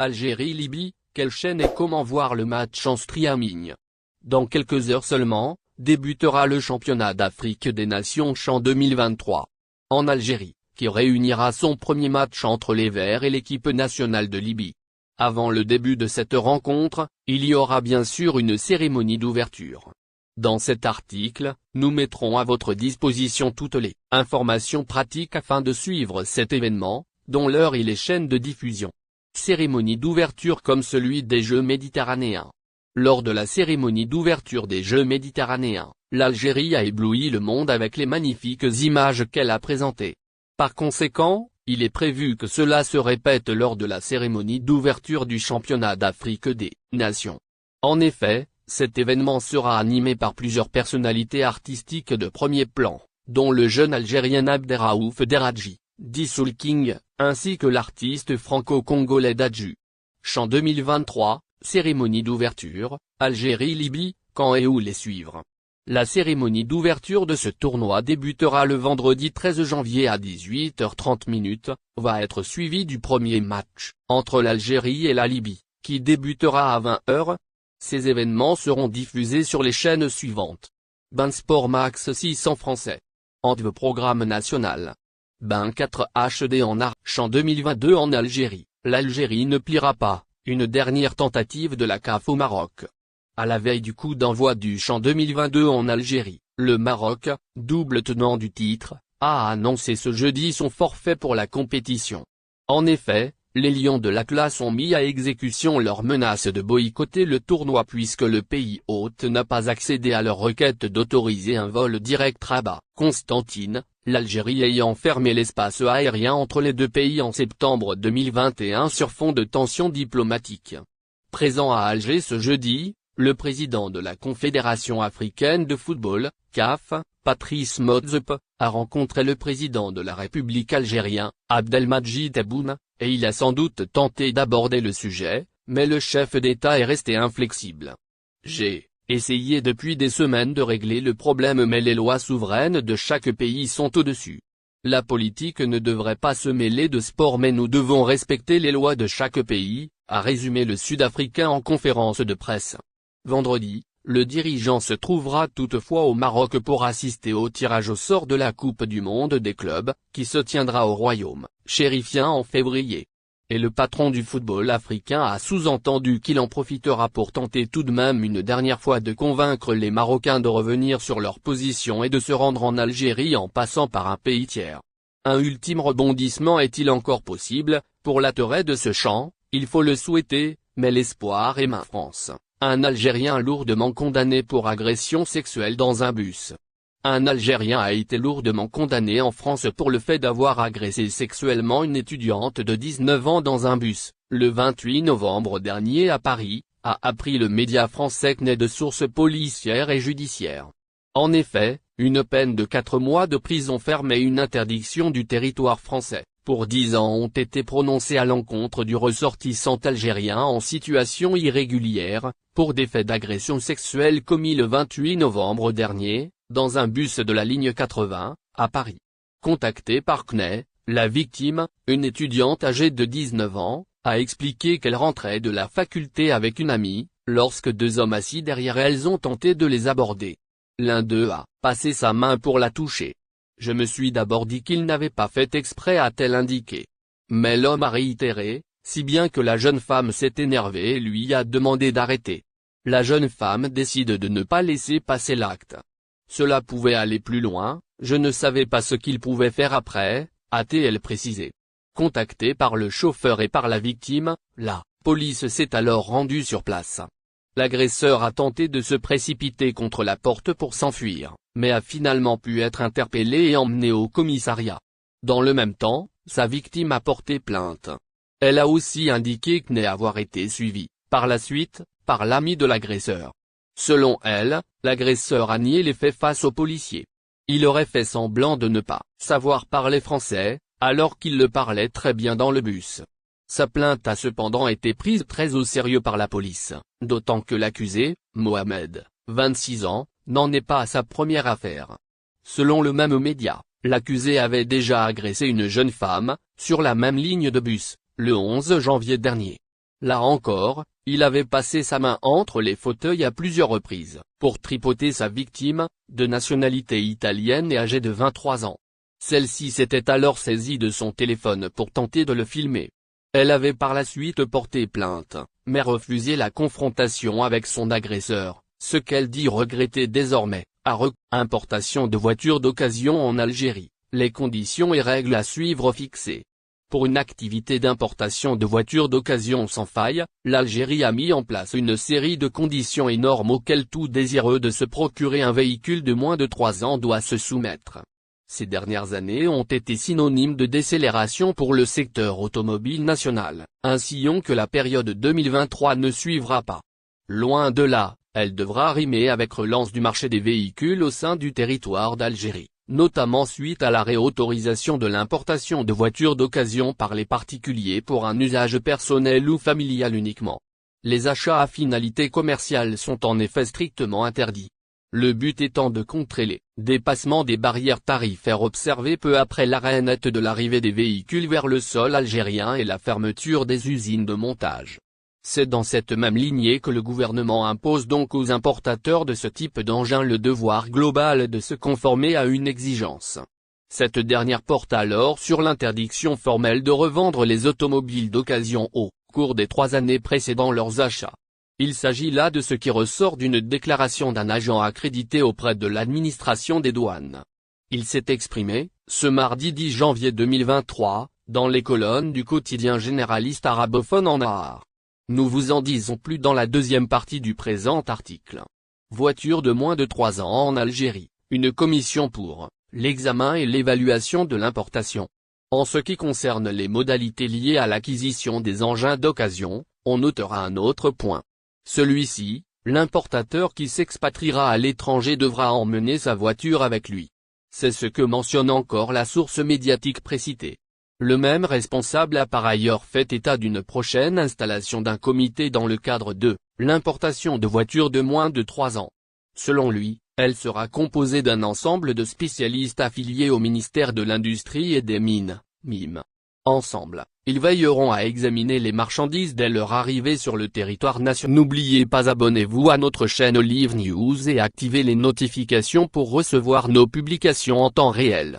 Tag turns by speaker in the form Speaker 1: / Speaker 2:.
Speaker 1: Algérie-Libye, quelle chaîne et comment voir le match en streaming? Dans quelques heures seulement, débutera le championnat d'Afrique des Nations CHAN 2023. En Algérie, qui réunira son premier match entre les Verts et l'équipe nationale de Libye. Avant le début de cette rencontre, il y aura bien sûr une cérémonie d'ouverture. Dans cet article, nous mettrons à votre disposition toutes les informations pratiques afin de suivre cet événement, dont l'heure et les chaînes de diffusion. Cérémonie d'ouverture comme celui des Jeux méditerranéens. Lors de la cérémonie d'ouverture des Jeux méditerranéens, l'Algérie a ébloui le monde avec les magnifiques images qu'elle a présentées. Par conséquent, il est prévu que cela se répète lors de la cérémonie d'ouverture du championnat d'Afrique des Nations. En effet, cet événement sera animé par plusieurs personnalités artistiques de premier plan, dont le jeune Algérien Abderraouf Deradji, dit Soul King, ainsi que l'artiste franco-congolais Dadju. CHAN 2023, cérémonie d'ouverture, Algérie-Libye, quand et où les suivre? La cérémonie d'ouverture de ce tournoi débutera le vendredi 13 janvier à 18h30, va être suivie du premier match, entre l'Algérie et la Libye, qui débutera à 20h. Ces événements seront diffusés sur les chaînes suivantes. Ben Sport Max 6 en français. Antv Programme National. Ben 4 HD en art. CHAN 2022 en Algérie. L'Algérie ne pliera pas, une dernière tentative de la CAF au Maroc. À la veille du coup d'envoi du CHAN 2022 en Algérie, le Maroc, double tenant du titre, a annoncé ce jeudi son forfait pour la compétition. En effet, les Lions de l'Atlas ont mis à exécution leur menace de boycotter le tournoi puisque le pays hôte n'a pas accédé à leur requête d'autoriser un vol direct Rabat-Constantine, l'Algérie ayant fermé l'espace aérien entre les deux pays en septembre 2021 sur fond de tensions diplomatiques. Présent à Alger ce jeudi, le président de la Confédération africaine de football, CAF, Patrice Motsepe, a rencontré le président de la République algérien, Abdelmadjid Tebboune, et il a sans doute tenté d'aborder le sujet, mais le chef d'État est resté inflexible. J'ai essayé depuis des semaines de régler le problème mais les lois souveraines de chaque pays sont au-dessus. La politique ne devrait pas se mêler de sport mais nous devons respecter les lois de chaque pays, a résumé le Sud-Africain en conférence de presse. Vendredi, le dirigeant se trouvera toutefois au Maroc pour assister au tirage au sort de la Coupe du Monde des clubs, qui se tiendra au Royaume chérifien en février. Et le patron du football africain a sous-entendu qu'il en profitera pour tenter tout de même une dernière fois de convaincre les Marocains de revenir sur leur position et de se rendre en Algérie en passant par un pays tiers. Un ultime rebondissement est-il encore possible? Pour l'attrait de ce CHAN, il faut le souhaiter, mais l'espoir est main France. Un Algérien lourdement condamné pour agression sexuelle dans un bus. Un Algérien a été lourdement condamné en France pour le fait d'avoir agressé sexuellement une étudiante de 19 ans dans un bus, le 28 novembre dernier à Paris, a appris le média français CNews de sources policières et judiciaires. En effet, une peine de 4 mois de prison ferme et une interdiction du territoire français, pour 10 ans ont été prononcées à l'encontre du ressortissant algérien en situation irrégulière, pour des faits d'agression sexuelle commis le 28 novembre dernier, dans un bus de la ligne 80, à Paris. Contactée par CNews, la victime, une étudiante âgée de 19 ans, a expliqué qu'elle rentrait de la faculté avec une amie, lorsque deux hommes assis derrière elles ont tenté de les aborder. L'un d'eux a passé sa main pour la toucher. Je me suis d'abord dit qu'il n'avait pas fait exprès, a-t-elle indiqué. Mais l'homme a réitéré, si bien que la jeune femme s'est énervée et lui a demandé d'arrêter. La jeune femme décide de ne pas laisser passer l'acte. Cela pouvait aller plus loin, je ne savais pas ce qu'il pouvait faire après, a-t-elle précisé. Contactée par le chauffeur et par la victime, la police s'est alors rendue sur place. L'agresseur a tenté de se précipiter contre la porte pour s'enfuir, mais a finalement pu être interpellé et emmené au commissariat. Dans le même temps, sa victime a porté plainte. Elle a aussi indiqué avoir été suivie, par la suite, par l'ami de l'agresseur. Selon elle, l'agresseur a nié les faits face aux policiers. Il aurait fait semblant de ne pas savoir parler français, alors qu'il le parlait très bien dans le bus. Sa plainte a cependant été prise très au sérieux par la police, d'autant que l'accusé, Mohamed, 26 ans, n'en est pas à sa première affaire. Selon le même média, l'accusé avait déjà agressé une jeune femme, sur la même ligne de bus, le 11 janvier dernier. Là encore, il avait passé sa main entre les fauteuils à plusieurs reprises, pour tripoter sa victime, de nationalité italienne et âgée de 23 ans. Celle-ci s'était alors saisie de son téléphone pour tenter de le filmer. Elle avait par la suite porté plainte, mais refusé la confrontation avec son agresseur, ce qu'elle dit regretter désormais. Importation de voitures d'occasion en Algérie, les conditions et règles à suivre fixées. Pour une activité d'importation de voitures d'occasion sans faille, l'Algérie a mis en place une série de conditions et normes auxquelles tout désireux de se procurer un véhicule de moins de 3 ans doit se soumettre. Ces dernières années ont été synonymes de décélération pour le secteur automobile national, un sillon que la période 2023 ne suivra pas. Loin de là, elle devra rimer avec relance du marché des véhicules au sein du territoire d'Algérie, notamment suite à la réautorisation de l'importation de voitures d'occasion par les particuliers pour un usage personnel ou familial uniquement. Les achats à finalité commerciale sont en effet strictement interdits. Le but étant de contrer les dépassements des barrières tarifaires observés peu après l'arrêt net de l'arrivée des véhicules vers le sol algérien et la fermeture des usines de montage. C'est dans cette même lignée que le gouvernement impose donc aux importateurs de ce type d'engin le devoir global de se conformer à une exigence. Cette dernière porte alors sur l'interdiction formelle de revendre les automobiles d'occasion au cours des 3 années précédant leurs achats. Il s'agit là de ce qui ressort d'une déclaration d'un agent accrédité auprès de l'administration des douanes. Il s'est exprimé, ce mardi 10 janvier 2023, dans les colonnes du quotidien généraliste arabophone en Nahar. Nous vous en disons plus dans la deuxième partie du présent article. Voiture de moins de 3 ans en Algérie, une commission pour l'examen et l'évaluation de l'importation. En ce qui concerne les modalités liées à l'acquisition des engins d'occasion, on notera un autre point. Celui-ci, l'importateur qui s'expatriera à l'étranger devra emmener sa voiture avec lui. C'est ce que mentionne encore la source médiatique précitée. Le même responsable a par ailleurs fait état d'une prochaine installation d'un comité dans le cadre de l'importation de voitures de moins de 3 ans. Selon lui, elle sera composée d'un ensemble de spécialistes affiliés au ministère de l'Industrie et des Mines, MIM. Ensemble, ils veilleront à examiner les marchandises dès leur arrivée sur le territoire national. N'oubliez pas, abonnez-vous à notre chaîne Olive News et activez les notifications pour recevoir nos publications en temps réel.